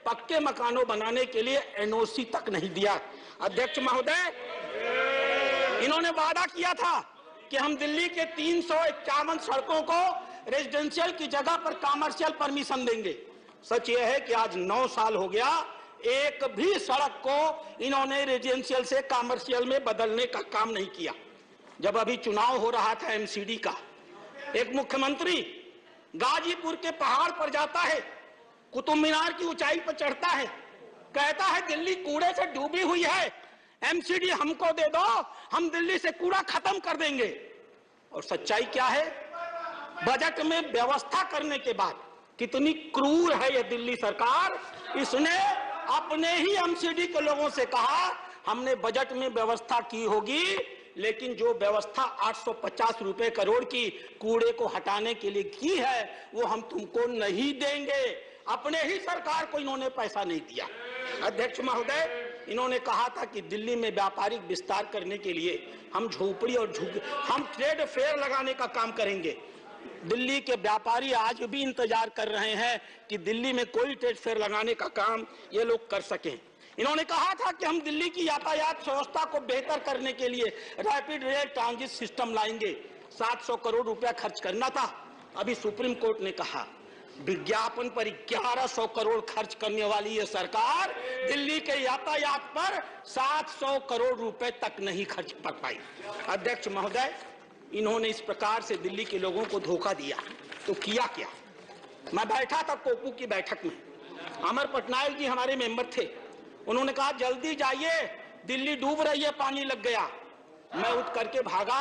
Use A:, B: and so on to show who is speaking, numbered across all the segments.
A: पक्के मकानों बनाने के लिए एनओसी तक नहीं दिया। अध्यक्ष महोदय, इन्होंने वादा किया था कि हम दिल्ली के 351 सड़कों को रेजिडेंशियल की जगह पर कमर्शियल परमिशन देंगे। सच यह है कि आज 9 साल हो गया, एक भी सड़क को इन्होंने रेजिडेंशियल से कमर्शियल में बदलने का काम नहीं किया। जब अभी चुनाव हो रहा था एमसीडी का, एक मुख्यमंत्री गाजीपुर के पहाड़ पर जाता है, कुतुब मीनार की ऊंचाई पर चढ़ता है, कहता है दिल्ली कूड़े से डूबी हुई है, एमसीडी हमको दे दो, हम दिल्ली से कूड़ा खत्म कर देंगे। और सच्चाई क्या है? बजट में व्यवस्था करने के बाद कितनी क्रूर है यह दिल्ली सरकार। इसने अपने ही एमसीडी के लोगों से कहा हमने बजट में व्यवस्था की होगी, लेकिन जो व्यवस्था 850 रुपए करोड़ की कूड़े को हटाने के लिए की है वो हम तुमको नहीं देंगे। अपने ही सरकार को इन्होंने पैसा नहीं दिया। अध्यक्ष महोदय, इन्होंने कहा था कि दिल्ली में व्यापारिक विस्तार करने के लिए हम झोपड़ी और हम ट्रेड फेयर लगाने का काम करेंगे। दिल्ली के व्यापारी आज भी इंतजार कर रहे हैं कि दिल्ली में कोई ट्रेड फेयर लगाने का काम ये लोग कर सकें। इन्होंने कहा था कि हम दिल्ली की यातायात व्यवस्था को बेहतर करने के लिए रैपिड रेल ट्रांजिट सिस्टम लाएंगे। 700 करोड़ रुपया खर्च करना था। अभी सुप्रीम कोर्ट ने कहा विज्ञापन पर 1100 करोड़ खर्च करने वाली ये सरकार दिल्ली के यातायात पर 700 करोड़ रुपए तक नहीं खर्च कर पाई। अध्यक्ष महोदय, इन्होंने इस प्रकार से दिल्ली के लोगों को धोखा दिया तो किया क्या? मैं बैठा था कोकू की बैठक में, अमर पटनायक जी हमारे मेंबर थे। उन्होंने कहा जल्दी जाइए, दिल्ली डूब रही है, पानी लग गया। मैं उठ करके भागा,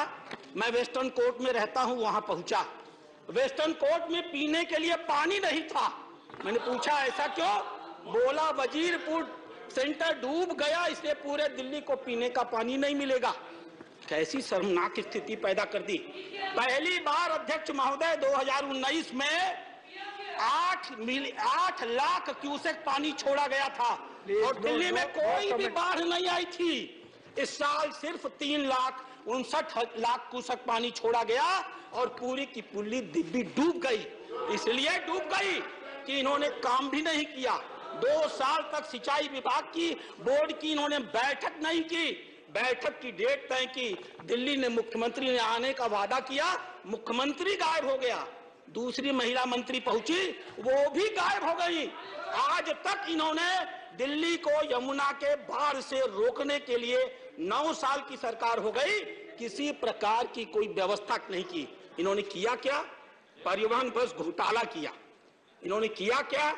A: मैं वेस्टर्न कोर्ट में रहता हूं, वहां पहुंचा। वेस्टर्न कोर्ट में पीने के लिए पानी नहीं था। मैंने पूछा ऐसा क्यों? बोला वजीरपुर सेंटर डूब गया, इसलिए पूरे दिल्ली को पीने का पानी नहीं मिलेगा। कैसी शर्मनाक स्थिति पैदा कर दी। पहली बार अध्यक्ष महोदय 2019 में 8 लाख क्यूसेक पानी छोड़ा गया था और दिल्ली में कोई भी बाढ़ नहीं आई थी। इस साल सिर्फ 3,59,00,000 क्यूसेक पानी छोड़ा गया और पूरी की पूरी दिल्ली डूब गई। इसलिए डूब गई कि इन्होंने काम भी नहीं किया। 2 साल तक सिंचाई विभाग की बोर्ड की इन्होंने बैठक नहीं की। बैठक की डेट तय की, दिल्ली ने मुख्यमंत्री ने आने का वादा किया, मुख्यमंत्री गायब हो गया। दूसरी महिला मंत्री पहुंची, वो भी गायब हो गई। आज तक इन्होंने दिल्ली को यमुना के बाढ़ से रोकने के लिए 9 साल की सरकार हो गई, किसी प्रकार की कोई व्यवस्था नहीं की। इन्होंने किया क्या? परिवहन बस घोटाला किया। इन्होंने किया क्या?